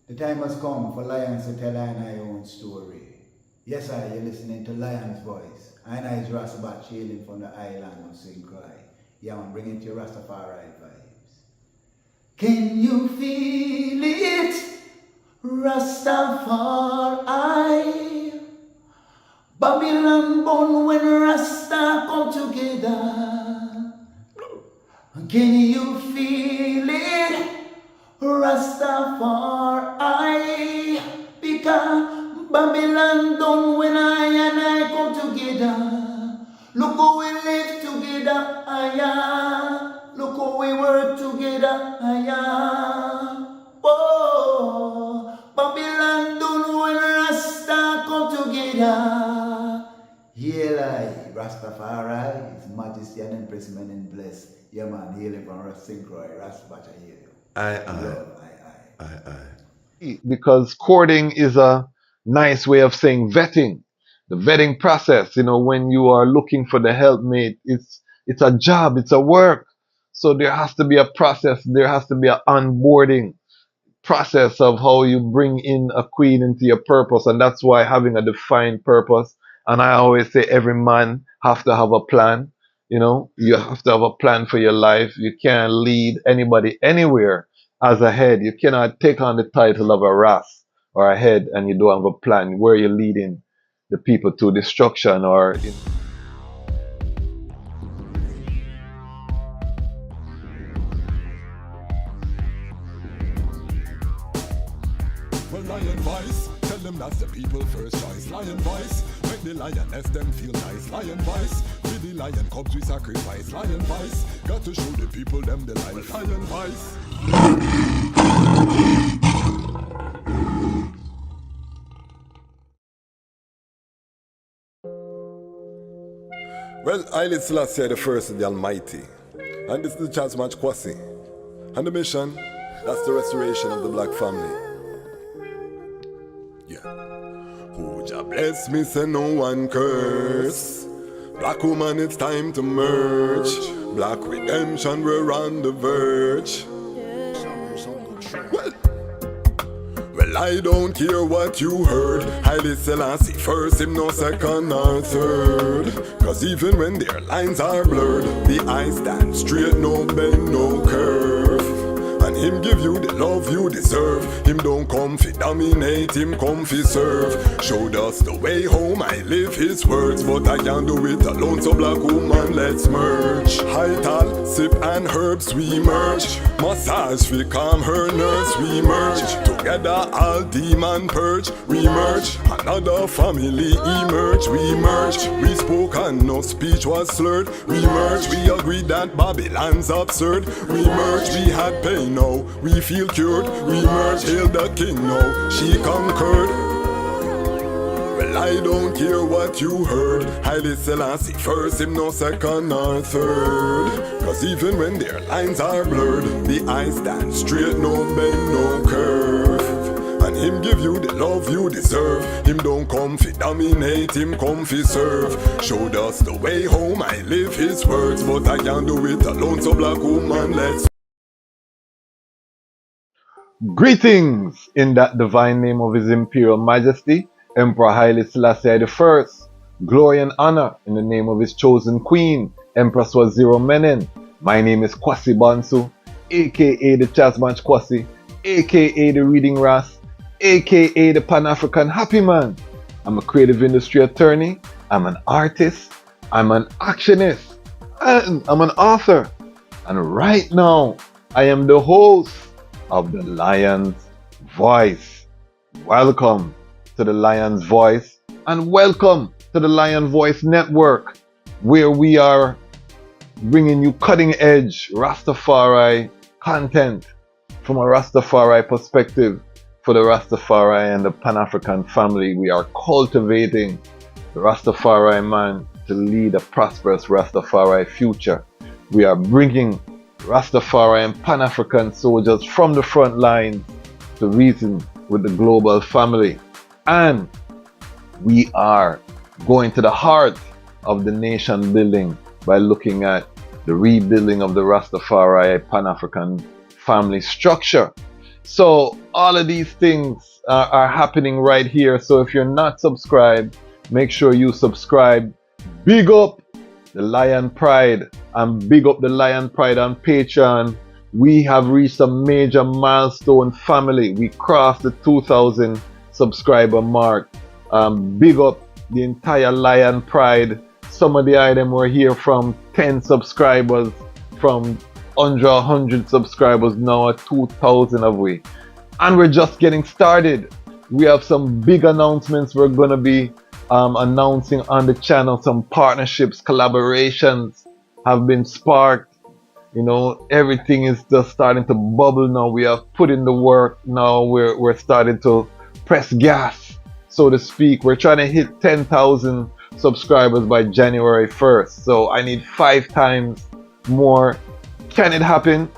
The time has come for lions to tell our own story. Yes, you're listening to Lion's Voice. I is Dejazmatch hailing from the island of St. Croix. Yeah, I'm bringing to you Rastafari vibes. Can you feel it? Rastafari. Babylon born when Rasta come together. Can you feel it? Rastafari, because Babylon done when I and I come together. Look how we live together, look how we work together, Oh, Babylon done when Rasta come together. Haile, Rastafari, His Majesty and Empressment and blessed. Yeah man, hailing from St. Croix, Rastafari, I hear you. Because courting is a nice way of saying vetting. The vetting process, when you are looking for the helpmate, it's a job, it's a work. So there has to be a process, there has to be an onboarding process of how you bring in a queen into your purpose, and that's why having a defined purpose. And I always say every man have to have a plan. You have to have a plan for your life. You can't lead anybody anywhere as a head. You cannot take on the title of a Ras or a head and you don't have a plan where you're leading the people to destruction or. Well, Lion Voice, tell them that's the people first choice. Lion Voice, make the lioness them feel nice. Lion Voice, with the lion cubs we sacrifice. Lion Voice, got to show the people them the light. Lion Voice. Well, Haile Selassie the first of the Almighty. And this is the Dejazmatch KWASI. And the mission, that's the restoration of the black family. Yeah. Who Jah bless me, say no one curse. Black woman, it's time to merge. Black redemption, we're on the verge. Well, I don't care what you heard. Haile Selassie first, him no second or third. Cause even when their lines are blurred, the eyes stand straight, no bend, no curve. And him give you the love you deserve. Him don't come fi dominate, him come fi serve. Showed us the way home, I live his words. But I can't do it alone, so black woman, let's merge. Hightal, sip and herbs, we merge. Massage fi calm her nerves, we merge. Together all demon purge, we merge. Another family emerge, we merge. We spoke and no speech was slurred, we merge. We agreed that Babylon's absurd, we merge. We had pain, now we feel cured, we merge. Hail the king, now she conquered. Well, I don't care what you heard. Haile Selassie first, him no second or third. Cause even when their lines are blurred, the eyes stand straight, no bend, no curve. And him give you the love you deserve. Him don't come fi dominate, him come fi serve. Showed us the way home, I live his words. But I can't do it alone, so black woman, let's. Greetings in that divine name of His Imperial Majesty, Emperor Haile Selassie I. Glory and honor in the name of his chosen queen, Empress Waziri Menen. My name is Kwasi Bansu, aka the Dejazmatch KWASI, aka the Reading Ras, aka the Panafrican Happy Man. I'm a creative industry attorney, I'm an artist, I'm an actionist, and I'm an author. And right now, I am the host of the Lion's Voice. Welcome to the Lion's Voice and welcome to the Lion Voice Network, where we are bringing you cutting edge Rastafari content from a Rastafari perspective for the Rastafari and the Pan-African family. We are cultivating the Rastafari man to lead a prosperous Rastafari future. We are bringing Rastafari and Pan-African soldiers from the front lines to reason with the global family. And we are going to the heart of the nation building by looking at the rebuilding of the Rastafari Pan-African family structure. So all of these things are happening right here. So if you're not subscribed, make sure you subscribe. Big up the Lion Pride and big up the Lion Pride on Patreon. We have reached a major milestone, family. We crossed the 2,000 subscriber mark. Big up the entire Lion Pride. Some of the items were here from 10 subscribers, from under 100 subscribers, now at 2,000 of we. And we're just getting started. We have some big announcements we're going to be announcing on the channel. Some partnerships, collaborations have been sparked. You know, everything is just starting to bubble now. We have put in the work. Now we're starting to press gas, so to speak. We're trying to hit 10,000 subscribers by January 1st. So I need 5 times more. Can it happen?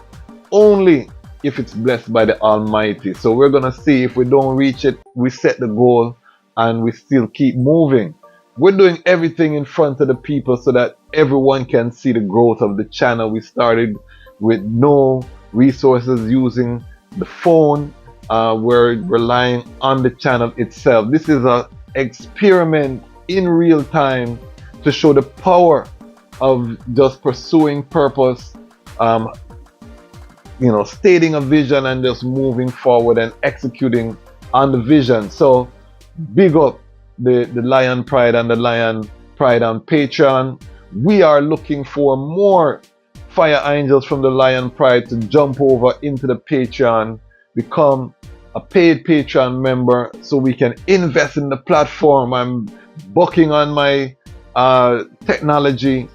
Only if it's blessed by the Almighty. So we're going to see. If we don't reach it, we set the goal and we still keep moving. We're doing everything in front of the people so that everyone can see the growth of the channel. We started with no resources, using the phone. We're relying on the channel itself. This is an experiment in real time to show the power of just pursuing purpose, you know, stating a vision and just moving forward and executing on the vision. So big up the Lion Pride and the Lion Pride on Patreon. We are looking for more fire angels from the Lion Pride to jump over into the Patreon, become a paid Patreon member so we can invest in the platform. I'm bucking on my technology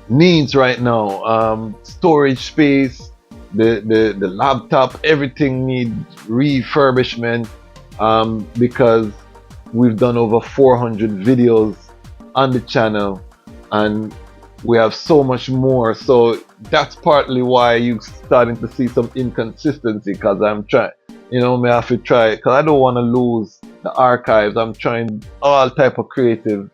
needs right now. Storage space, the laptop, everything needs refurbishment because we've done over 400 videos on the channel and we have so much more. So that's partly why you're starting to see some inconsistency, because I'm trying, you know, I have to try, because I don't want to lose the archives. I'm trying all type of creative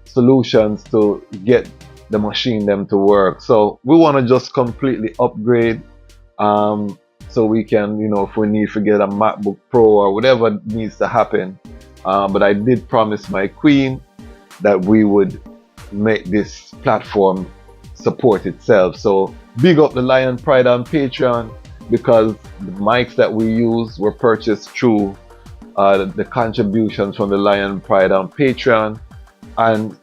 solutions to get the machine them to work. So we want to just completely upgrade so we can, you know, if we need to get a MacBook Pro or whatever needs to happen. But I did promise my queen that we would make this platform support itself. So big up the Lion Pride on Patreon, because the mics that we use were purchased through the contributions from the Lion Pride on Patreon, and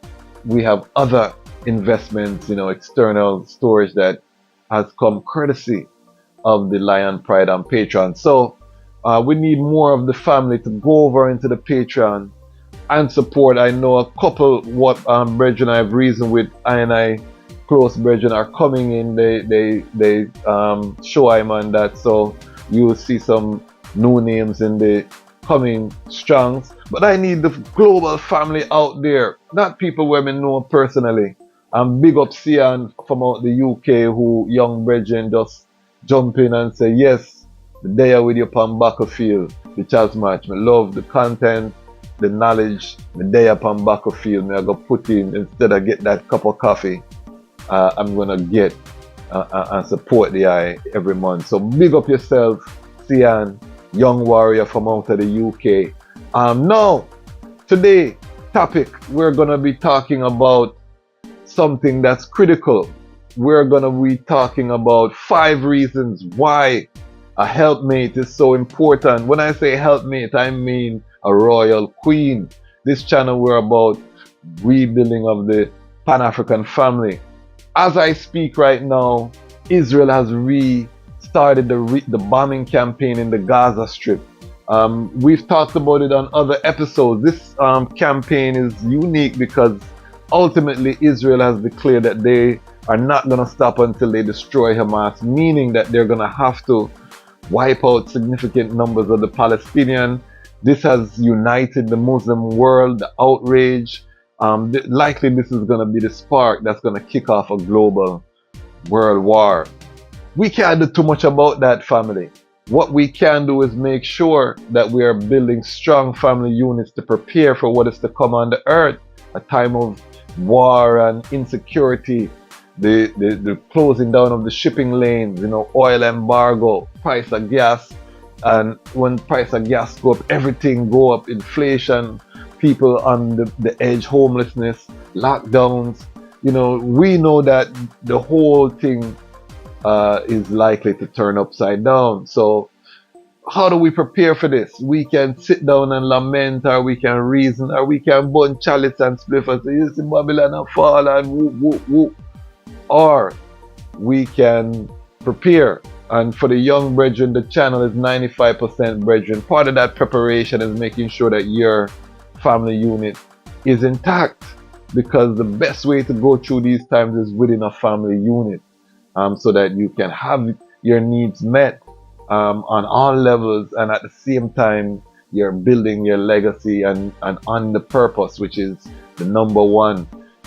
we have other investments, you know, external storage that has come courtesy of the Lion Pride on Patreon. So we need more of the family to go over into the Patreon and support. I know a couple what brethren I've reasoned with, I close brethren are coming in. They show I'm on that, so you will see some new names in the coming strongs. But I need the global family out there, not people where I know personally. Big up Sian from out the UK, who young brethren just jump in and say, yes, the day with you upon battlefield, the Dejazmatch. I love the content, the knowledge, the day upon battlefield. I go put in, instead of get that cup of coffee, I'm gonna get and support the eye every month. So big up yourself, Sian, young warrior from out of the UK. Now, today topic, we're gonna be talking about something that's critical. We're gonna be talking about 5 reasons why a helpmate is so important. When I say helpmate, I mean a royal queen. This channel, we're about rebuilding of the Pan-African family. As I speak right now, Israel has restarted the bombing campaign in the Gaza Strip. We've talked about it on other episodes. This campaign is unique because ultimately Israel has declared that they are not going to stop until they destroy Hamas, meaning that they're going to have to wipe out significant numbers of the Palestinians. This has united the Muslim world, the outrage. Likely this is going to be the spark that's going to kick off a global world war. We can't do too much about that, family. What we can do is make sure that we are building strong family units to prepare for what is to come on the earth, a time of war and insecurity, the closing down of the shipping lanes, you know, oil embargo, price of gas And when price of gas go up, everything go up, inflation, people on the edge, homelessness, lockdowns. We know that the whole thing is likely to turn upside down. So how do we prepare for this? We can sit down and lament, or we can reason, or we can burn chalice and spliff and say, you see Babylon and fall and whoop, whoop, whoop. Or we can prepare. And for the young brethren, the channel is 95% brethren. Part of that preparation is making sure that your family unit is intact, because the best way to go through these times is within a family unit, so that you can have your needs met on all levels, and at the same time you're building your legacy and on the purpose, which is the number one.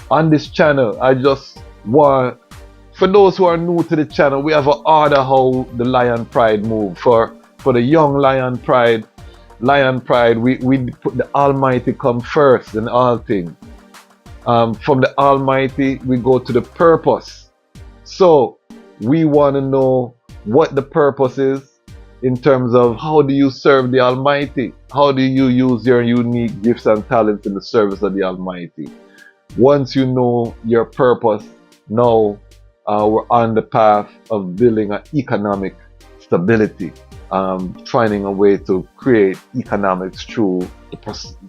On this channel, I just want, for those who are new to the channel, we have an order how the Lion Pride move. For the young Lion Pride, we put the Almighty come first in all things. From the Almighty, we go to the purpose. So we want to know what the purpose is, in terms of how do you serve the Almighty? How do you use your unique gifts and talents in the service of the Almighty? Once you know your purpose, now we're on the path of building an economic stability, finding a way to create economics through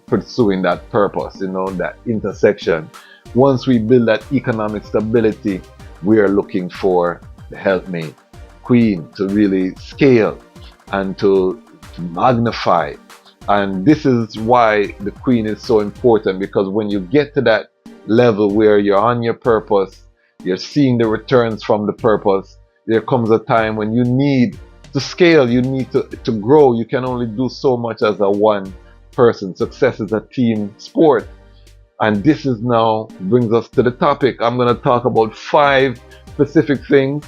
pursuing that purpose, that intersection. Once we build that economic stability, we are looking for the helpmate, Queen, to really scale and to magnify. And this is why the Queen is so important, because when you get to that level where you're on your purpose, you're seeing the returns from the purpose, there comes a time when you need to scale, you need to grow. You can only do so much as a one person. Success is a team sport. And this is now brings us to the topic. I'm going to talk about 5 specific things.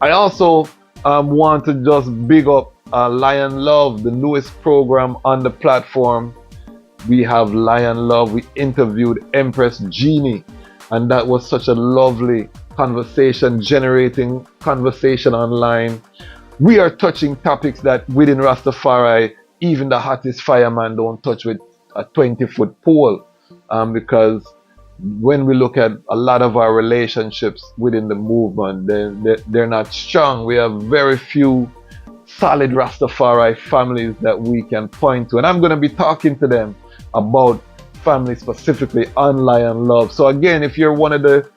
I also want to just big up Lion Love, the newest program on the platform. We have Lion Love. We interviewed Empress Genie, and that was such a lovely conversation, generating conversation online. We are touching topics that within Rastafari, even the hottest fireman don't touch with a 20-foot pole, because when we look at a lot of our relationships within the movement, they're not strong. We have very few solid Rastafari families that we can point to, and I'm going to be talking to them about family specifically on Lion Love. So again, if you're one of the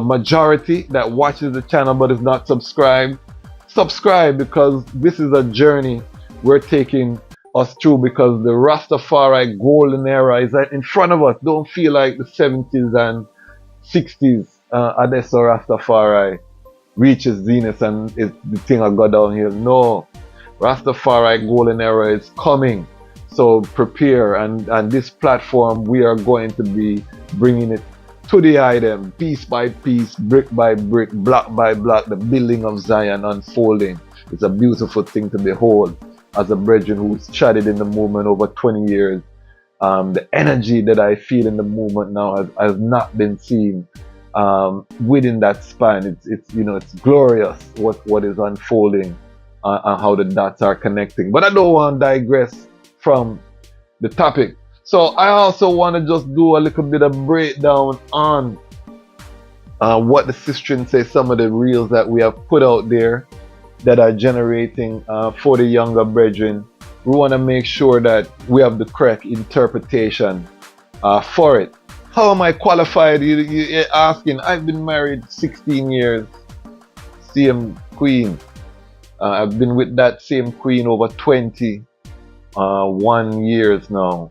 majority that watches the channel but is not subscribed, subscribe, because this is a journey we're taking us through, because the Rastafari golden era is in front of us. Don't feel like the 70s and 60s Adesso Rastafari reaches zenith and the thing will go downhill. No, Rastafari golden era is coming. So prepare, and this platform, we are going to be bringing it to the item, piece by piece, brick by brick, block by block, the building of Zion unfolding. It's a beautiful thing to behold. As a brethren who's chatted in the movement over 20 years, the energy that I feel in the movement now has not been seen within that span. It's glorious what is unfolding and how the dots are connecting. But I don't want to digress from the topic. So I also want to just do a little bit of breakdown on what the sistren say, some of the reels that we have put out there that are generating for the younger brethren. We want to make sure that we have the correct interpretation for it. How am I qualified? You're asking. I've been married 16 years, same queen. I've been with that same queen over 21 years now,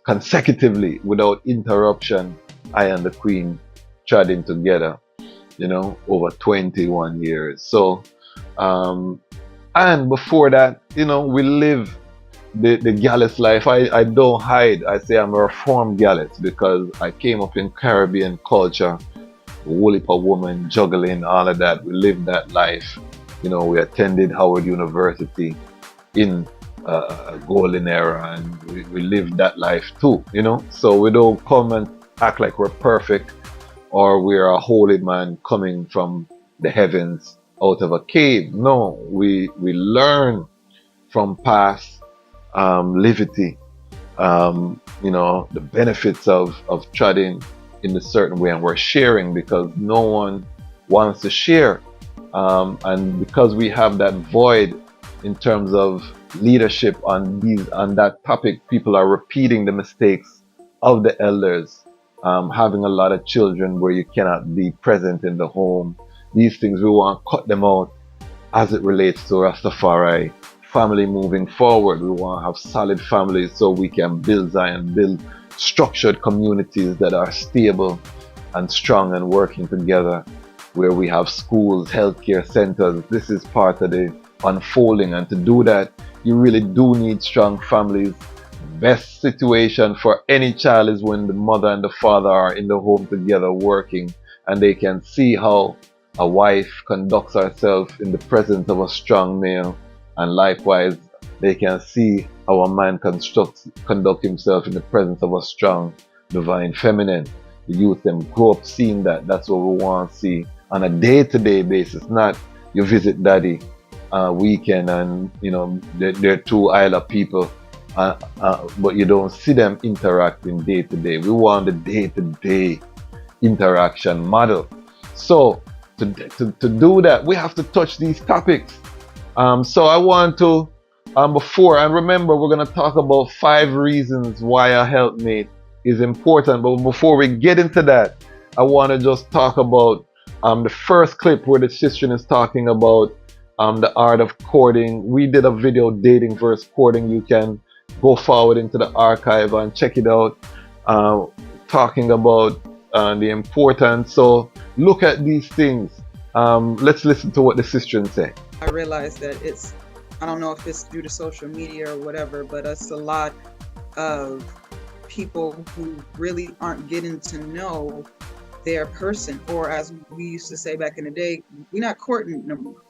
consecutively without interruption. I and the queen chatting together, over 21 years. So, and before that, we live the Gallus life. I don't hide. I say I'm a reformed Gallus because I came up in Caribbean culture, whole heap of woman juggling, all of that. We lived that life. We attended Howard University in a golden era, and we lived that life too, So we don't come and act like we're perfect or we're a holy man coming from the heavens out of a cave. No, we learn from past livity, the benefits of treading in a certain way, and we're sharing because no one wants to share. And because we have that void in terms of leadership on that topic, people are repeating the mistakes of the elders, having a lot of children where you cannot be present in the home. These things, we want to cut them out as it relates to Rastafari family moving forward. We want to have solid families so we can build Zion, build structured communities that are stable and strong and working together, where we have schools, healthcare centers. This is part of the unfolding, and to do that, you really do need strong families. Best situation for any child is when the mother and the father are in the home together working, and they can see how a wife conducts herself in the presence of a strong male, and likewise they can see how a man conduct himself in the presence of a strong divine feminine. The youth them grow up seeing that. That's what we want to see on a day-to-day basis, not you visit daddy weekend and they're two Isla people, but you don't see them interacting day-to-day. We want the day-to-day interaction model. So to do that, we have to touch these topics. So I want to, before, and remember, we're going to talk about 5 reasons why a helpmate is important. But before we get into that, I want to just talk about the first clip where the sister is talking about the art of courting. We did a video, dating versus courting. You can go forward into the archive and check it out, talking about the importance. So look at these things. Let's listen to what the sister say. I realized that I don't know if it's due to social media or whatever, but it's a lot of people who really aren't getting to know their person, or as we used to say back in the day, we're not courting no more.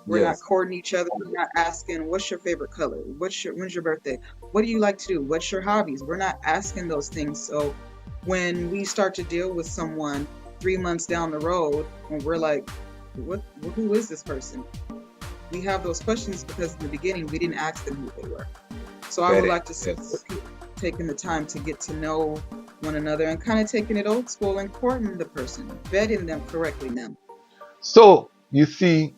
We're not courting each other. We're not asking, what's your favorite color? When's your birthday? What do you like to do? What's your hobbies? We're not asking those things. So when we start to deal with someone 3 months down the road, and we're like, who is this person? We have those questions because in the beginning we didn't ask them who they were. So I would like to see people taking the time to get to know one another and kind of taking it old school and courting the person, vetting them correctly now. So you see,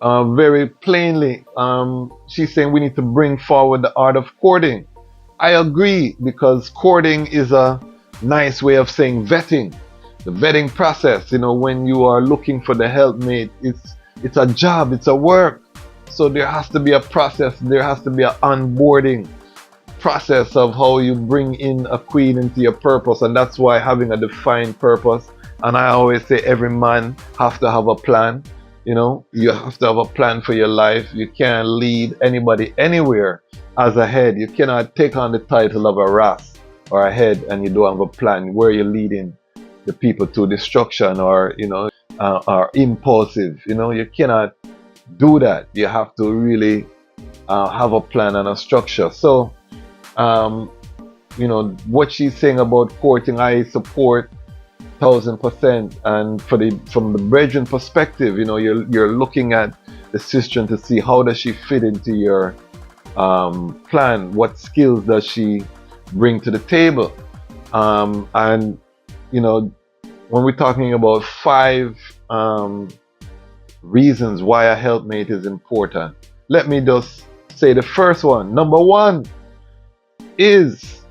very plainly, she's saying we need to bring forward the art of courting. I agree, because courting is a nice way of saying vetting. The vetting process, when you are looking for the helpmate, it's a job, it's a work. So there has to be a process, there has to be an onboarding process of how you bring in a queen into your purpose. And that's why having a defined purpose, and I always say every man have to have a plan. You have to have a plan for your life. You can't lead anybody anywhere as a head. You cannot take on the title of a Ras or a head and you don't have a plan where you're leading the people to destruction, or are impulsive. You cannot do that. You have to really have a plan and a structure. So what she's saying about courting, I support 1000%. And from the brethren perspective, you're looking at the sister to see how does she fit into your plan, what skills does she bring to the table, and when we're talking about 5 reasons why a helpmate is important, let me just say the first one. Number 1 is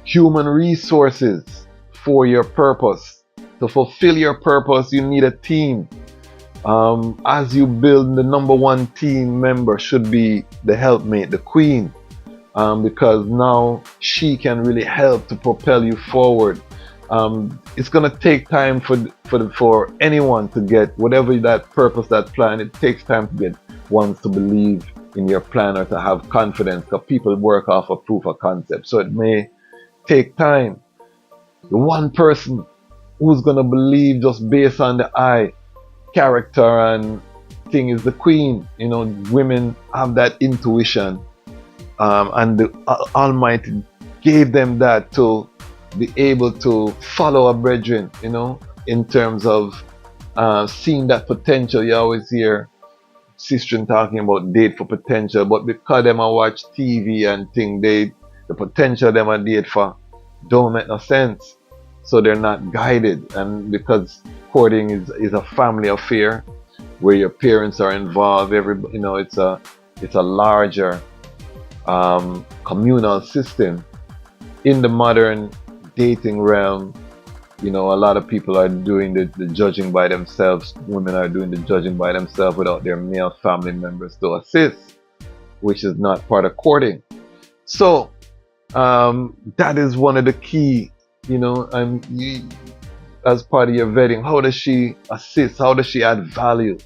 human resources for your purpose. To fulfill your purpose, you need a team. As you build, the number 1 team member should be the helpmate, the queen, because now she can really help to propel you forward. It's gonna take time for anyone to get whatever that purpose, that plan. It takes time to get ones to believe in your plan or to have confidence, because people work off a proof of concept. So it may take time. The one person who's gonna believe just based on the eye, character and thing is the queen. Women have that intuition, and the Almighty gave them that to be able to follow a brethren, in terms of seeing that potential. You always hear sister talking about date for potential, but because them a watch TV and think the potential them a date for don't make no sense. So they're not guided, and because courting is a family affair where your parents are involved, it's a larger communal system. In the modern dating realm, a lot of people are doing the judging by themselves. Women are doing the judging by themselves without their male family members to assist, which is not part of courting. So that is one of the key, as part of your vetting. How does she assist? How does she add value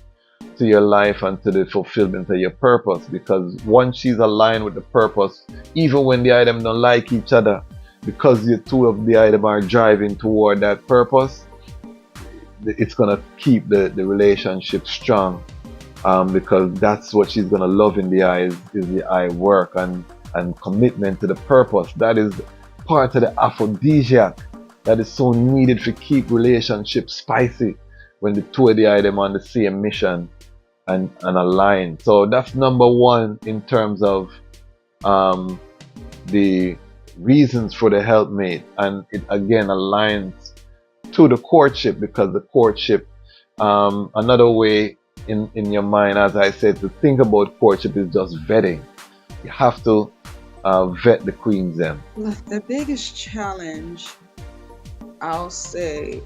to your life and to the fulfillment of your purpose? Because once she's aligned with the purpose, even when the item don't like each other, because the two of the item are driving toward that purpose, it's gonna keep the relationship strong, because that's what she's gonna love in the eyes is the eye work and commitment to the purpose. That is part of the aphrodisiac that is so needed to keep relationships spicy when the two of the item on the same mission and aligned. So that's number one in terms of the reasons for the helpmate, and it again aligns to the courtship, because the courtship, another way in your mind, as I said, to think about courtship is just vetting. You have to vet the queens then. The biggest challenge, I'll say,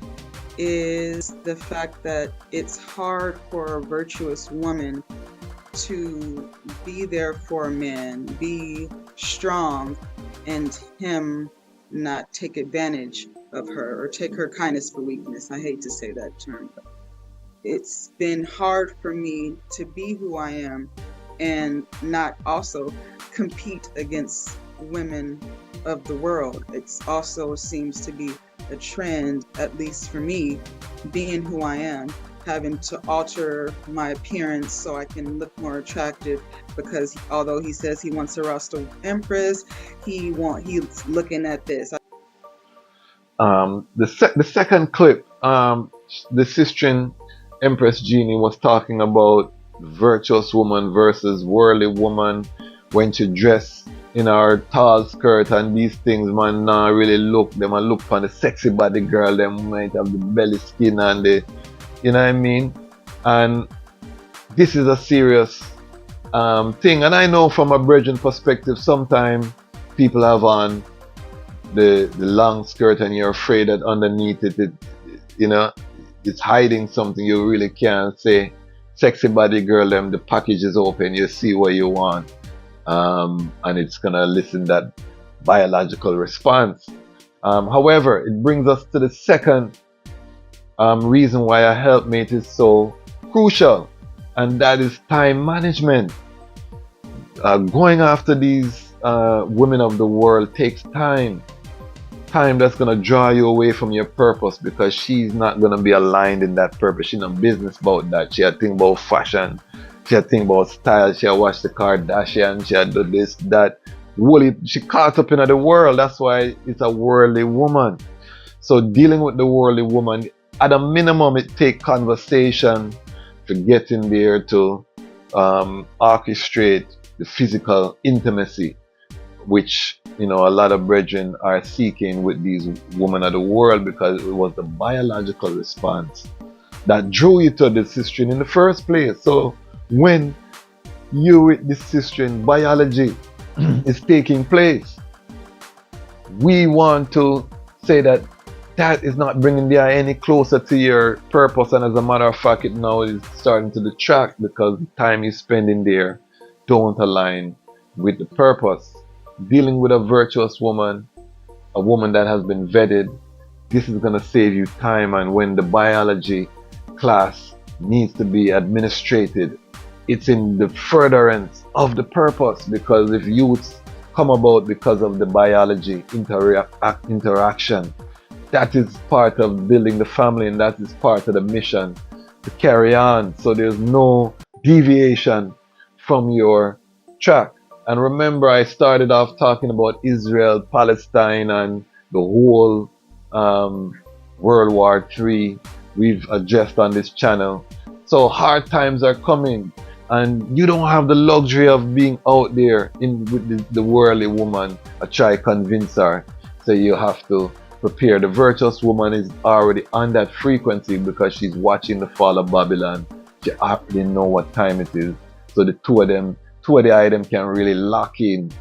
is the fact that it's hard for a virtuous woman to be there for a man, be strong, and him not take advantage of her or take her kindness for weakness. I hate to say that term, but it's been hard for me to be who I am and not also compete against women of the world. It's also seems to be a trend, at least for me, being who I am, having to alter my appearance so I can look more attractive, because although he says he wants a Rasta empress, he's looking at this. The second clip, the Sistine Empress Genie was talking about virtuous woman versus worldly woman. When she dress in her tall skirt and these things, man, not really look. Them a look for the sexy body girl. Them might have the belly skin and the, you know what I mean. And this is a serious thing. And I know from a brethren perspective, sometimes people have on the long skirt and you're afraid that underneath it, it's hiding something you really can't say. Sexy body girl, them, the package is open. You see what you want. And it's gonna listen that biological response. However, it brings us to the second reason why a helpmate is so crucial, and that is time management. Going after these women of the world takes time. Time that's gonna draw you away from your purpose, because she's not gonna be aligned in that purpose. She's not business about that. She think about fashion. She think about style. She watch the Kardashian. She do this, that. She caught up in the world. That's why it's a worldly woman. So dealing with the worldly woman, at a minimum, it takes conversation to get in there to orchestrate the physical intimacy, which a lot of brethren are seeking with these women of the world, because it was the biological response that drew you to the sister in the first place. So when you with this sister in biology is taking place, we want to say that is not bringing the eye any closer to your purpose. And as a matter of fact, it now is starting to detract, because the time you spend in there don't align with the purpose. Dealing with a virtuous woman, a woman that has been vetted, this is going to save you time. And when the biology class needs to be administrated, it's in the furtherance of the purpose, because if youths come about because of the biology interaction, that is part of building the family, and that is part of the mission to carry on. So there's no deviation from your track. And remember, I started off talking about Israel, Palestine, and the whole World War III we've addressed on this channel. So hard times are coming. And you don't have the luxury of being out there with the worldly woman. I try to convince her. So you have to prepare. The virtuous woman is already on that frequency because she's watching the fall of Babylon. She already know what time it is. So the two of the items can really lock in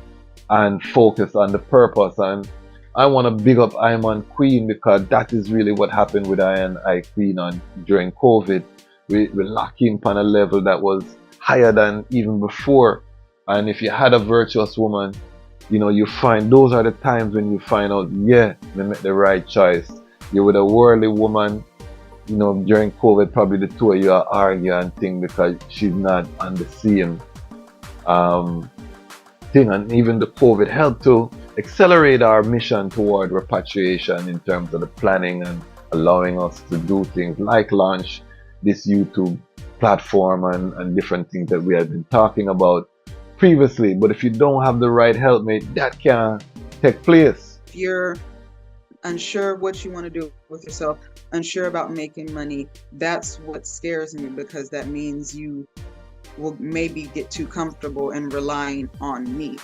and focus on the purpose. And I want to big up Iron Queen because that is really what happened with Iron Eye Queen during COVID. We lock in on a level that was higher than even before. And if you had a virtuous woman, you know, you find those are the times when you find out, yeah, they made the right choice. You're with a worldly woman, you know, during COVID, probably the two of you are arguing and thing because she's not on the same thing. And even the COVID helped to accelerate our mission toward repatriation in terms of the planning and allowing us to do things like launch this YouTube platform and different things that we have been talking about previously. But if you don't have the right helpmate, that can take place. If you're unsure what you want to do with yourself, unsure about making money, that's what scares me, because that means you will maybe get too comfortable in relying on me.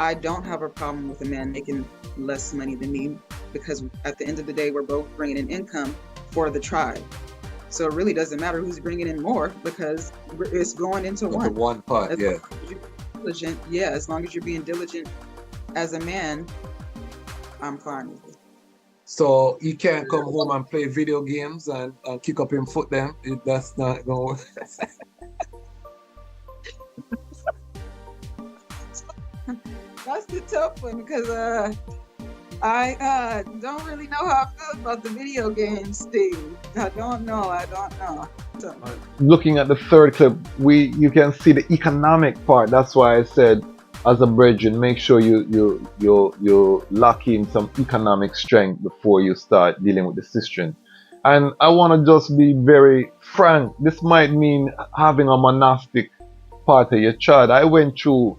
I don't have a problem with a man making less money than me, because at the end of the day, we're both bringing in income for the tribe. So it really doesn't matter who's bringing in more, because it's going into one. One part, yeah. Diligent, yeah, as long as you're being diligent as a man, I'm fine with it. So he can't come home and play video games and kick up him foot then? That's not going to work. That's the tough one, because I don't really know how I feel about the video games thing. I don't know. So. Looking at the third clip, you can see the economic part. That's why I said, as a brethren, make sure you lock in some economic strength before you start dealing with the sistren. And I want to just be very frank. This might mean having a monastic part of your child. I went through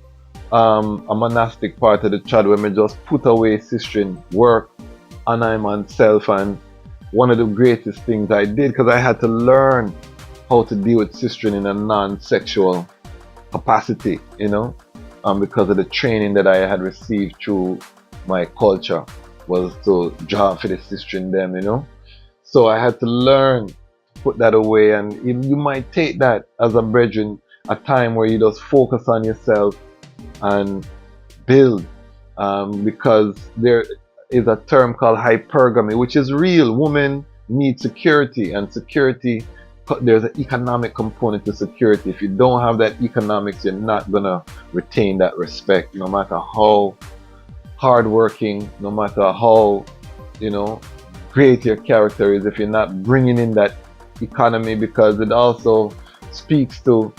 a monastic part of the child where me just put away sistren work and I myself, and one of the greatest things I did, because I had to learn how to deal with sistren in a non-sexual capacity, you know, because of the training that I had received through my culture was to draw for the sistren them, you know. So I had to learn to put that away, and you might take that as a brethren, a time where you just focus on yourself and build, because there is a term called hypergamy, which is real. Women need security, and security, there's an economic component to security. If you don't have that economics, you're not gonna retain that respect, no matter how hardworking, no matter how, you know, great your character is, if you're not bringing in that economy, because it also speaks to,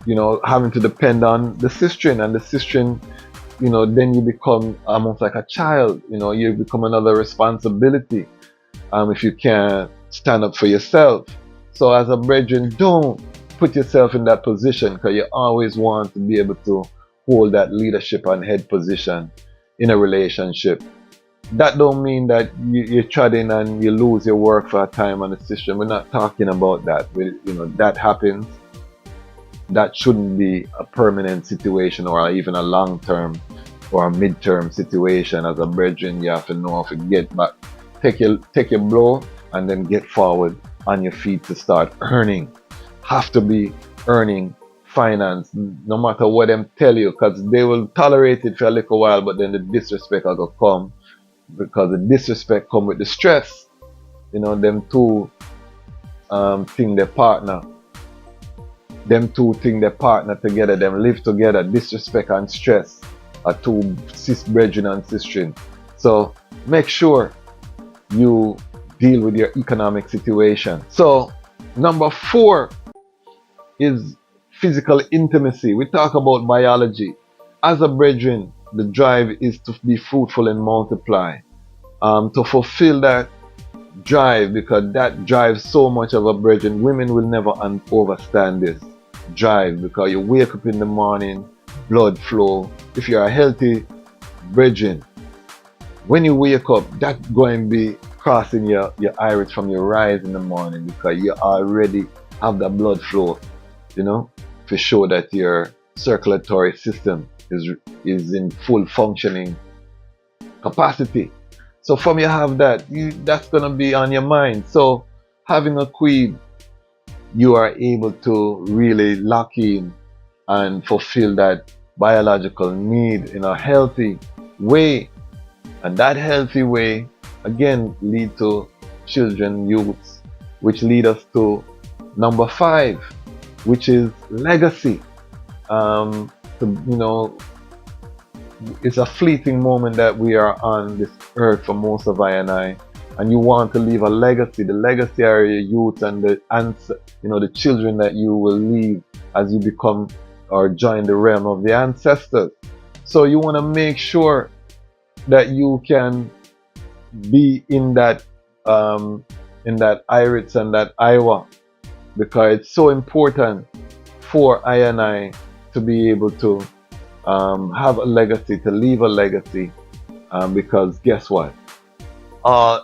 you know, having to depend on the sistren, and the sistren, you know, then you become almost like a child, you know, you become another responsibility if you can't stand up for yourself. So as a brethren, don't put yourself in that position, because you always want to be able to hold that leadership and head position in a relationship. That don't mean that you're treading and you lose your work for a time on the system. We're not talking about that. You know, that happens. That shouldn't be a permanent situation, or even a long-term or a mid-term situation. As a brethren, you have to know how to get back, take your blow, and then get forward on your feet to start earning. Have to be earning finance, no matter what them tell you, because they will tolerate it for a little while, but then the disrespect will come, because the disrespect come with the stress. You know, them two think their partner. Them two think they partner together, them live together. Disrespect and stress are two cis brethren and sistren. So make sure you deal with your economic situation. So number 4 is physical intimacy. We talk about biology. As a brethren, the drive is to be fruitful and multiply. To fulfill that drive, because that drives so much of a brethren, women will never understand this drive, because you wake up in the morning, blood flow. If you're a healthy brethren, when you wake up, that's going to be crossing your iris from your rise in the morning, because you already have the blood flow, you know. to show that your circulatory system is in full functioning capacity. So from you have that, that's gonna be on your mind. So having a queen, you are able to really lock in and fulfill that biological need in a healthy way. And that healthy way again lead to children, youths, which lead us to number 5, which is legacy. It's a fleeting moment that we are on this earth for most of I, and you want to leave a legacy. The legacy are your youth and the children that you will leave as you become or join the realm of the ancestors. So you want to make sure that you can be in that Iris and that Iowa, because it's so important for I to be able to have a legacy, to leave a legacy, because guess what?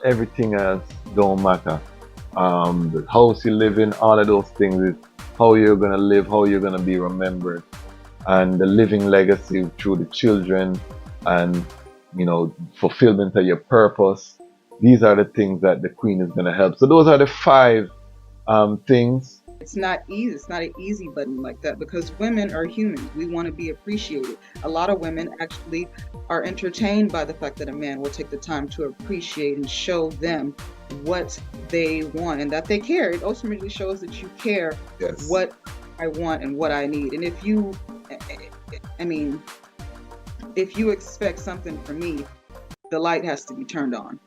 Everything else don't matter. The house you live in, all of those things is how you're gonna live, how you're gonna be remembered, and the living legacy through the children and fulfillment of your purpose. These are the things that the Queen is gonna help. So those are the 5 things. It's not easy. It's not an easy button like that, because women are humans. We want to be appreciated. A lot of women actually are entertained by the fact that a man will take the time to appreciate and show them what they want and that they care. It ultimately shows that you care. Yes. What I want and what I need. And if you expect something from me, the light has to be turned on.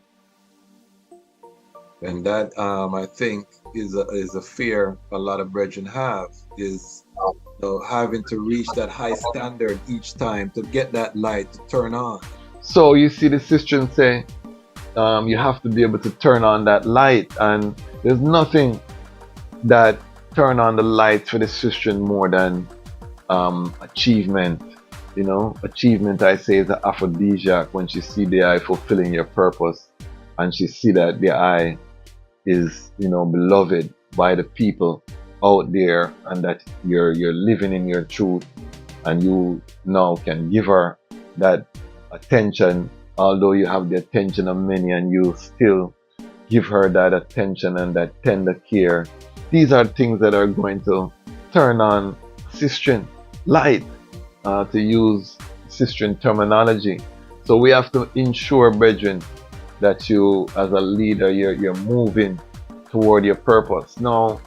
And that I think is a fear a lot of brethren have, is having to reach that high standard each time to get that light to turn on. So you see the sister say you have to be able to turn on that light, and there's nothing that turn on the light for the sister more than achievement. Achievement, I say, is an aphrodisiac when she see the eye fulfilling your purpose, and she see that the eye is beloved by the people out there, and that you're living in your truth, and you now can give her that attention, although you have the attention of many, and you still give her that attention and that tender care. These are things that are going to turn on sistren light, to use sistren terminology. So we have to ensure, brethren, that you as a leader, you're moving toward your purpose. Now,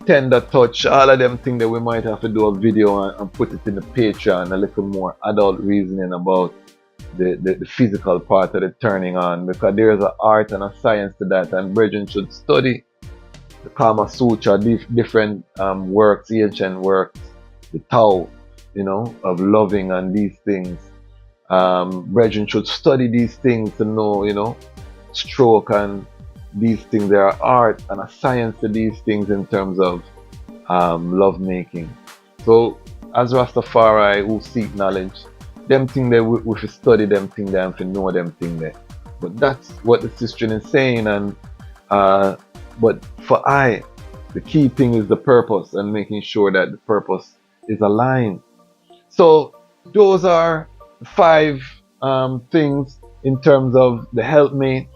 tender touch, all of them things that we might have to do a video and put it in the Patreon, a little more adult reasoning about the physical part of the turning on, because there's an art and a science to that, and brethren should study the Kama Sutra, different works, ancient works, the Tao, of loving and these things. Brethren should study these things to know, stroke and these things. There are art and a science to these things in terms of love making. So as Rastafari who seek knowledge, them things that we should study, them things that and to know them things there. But that's what the sister is saying, and but for the key thing is the purpose and making sure that the purpose is aligned. So those are 5 things in terms of the helpmate.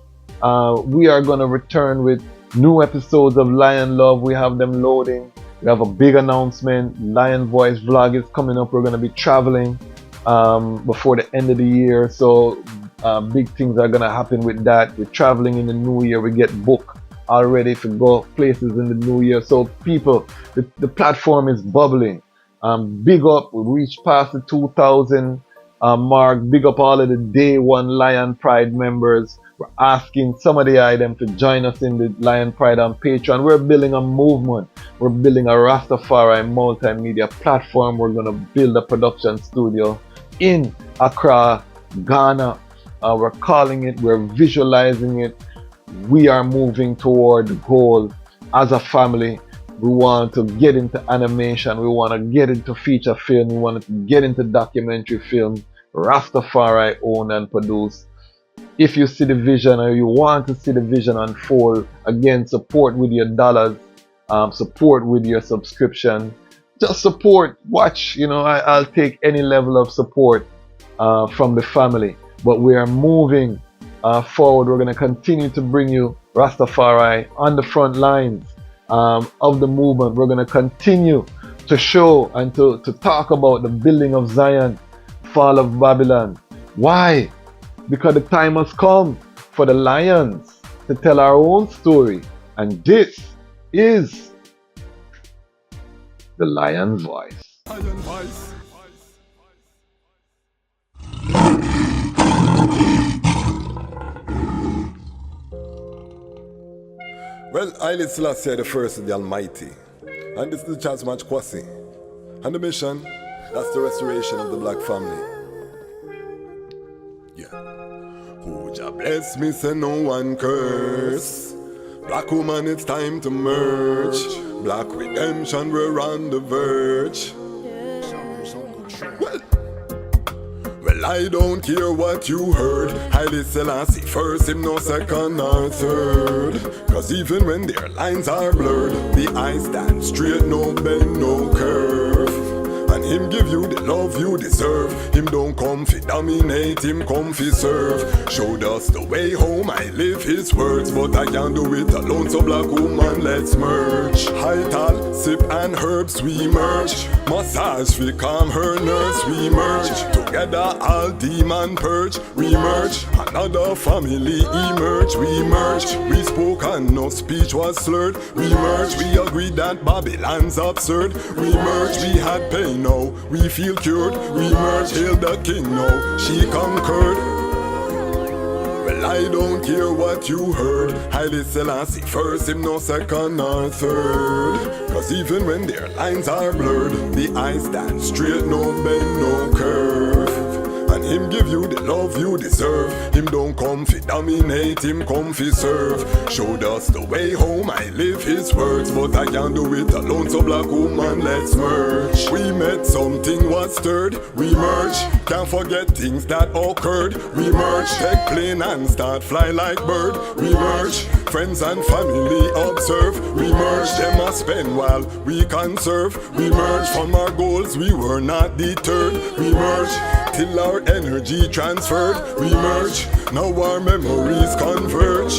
We are going to return with new episodes of Lion Love. We have them loading. We have a big announcement. Lion Voice vlog is coming up. We're going to be traveling before the end of the year. So big things are going to happen with that. We're traveling in the new year. We get booked already to go places in the new year. So people, the platform is bubbling. Big up. We reached past the 2,000 mark. Big up all of the day one Lion Pride members. We're asking some of the items to join us in the Lion Pride on Patreon. We're building a movement. We're building a Rastafari multimedia platform. We're going to build a production studio in Accra, Ghana. We're calling it, we're visualizing it. We are moving toward the goal as a family. We want to get into animation. We want to get into feature film. We want to get into documentary film. Rastafari own and produce. If you see the vision, or you want to see the vision unfold, again, support with your dollars, support with your subscription. just support, watch. I'll take any level of support from the family. But we are moving forward. We're going to continue to bring you Rastafari on the front lines of the movement. We're going to continue to show and to talk about the building of Zion, fall of Babylon. Why? Because the time has come for the lions to tell our own story. And this is the Lion's Voice. Lion voice. Well, Haile Selassie the first of the Almighty. And this is the Dejazmatch Kwasi. And the mission, that's the restoration of the black family. Yeah. Who Jah bless me, say no one curse. Black woman, it's time to merge. Black redemption, we're on the verge. Well, I don't care what you heard. Haile Selassie first, him no second or third. Cause even when their lines are blurred, the eyes stand straight, no bend, no curve. And him give you the love you deserve. Him don't come fi dominate, him come fi serve. Showed us the way home, I live his words. But I can't do it alone, so black woman, let's merge. Hightal, sip and herbs, we merge. Massage, we calm her nerves, we merge. Together all demon purge, we merge. Another family emerge, we merge. We spoke and no speech was slurred, we merge. We agreed that Babylon's absurd, we merge. We had pain, now we feel cured, we merge. Hail the king, now she conquered. Well, I don't care what you heard. Haile Selassie first, him no second or third. Cause even when their lines are blurred, the eyes stand straight, no bend, no curve. And him give you the love you deserve. Him don't come fi dominate, him come fi serve. Showed us the way home, I live his words. But I can't do it alone, so black woman, let's merge. We met, something was stirred, we merge. Can't forget things that occurred, we merge. Take plane and start fly like bird, we merge. Friends and family observe, we merge. Them a spend while we conserve, we merge. From our goals we were not deterred, we merge. Till our energy transferred, we merge. Now our memories converge.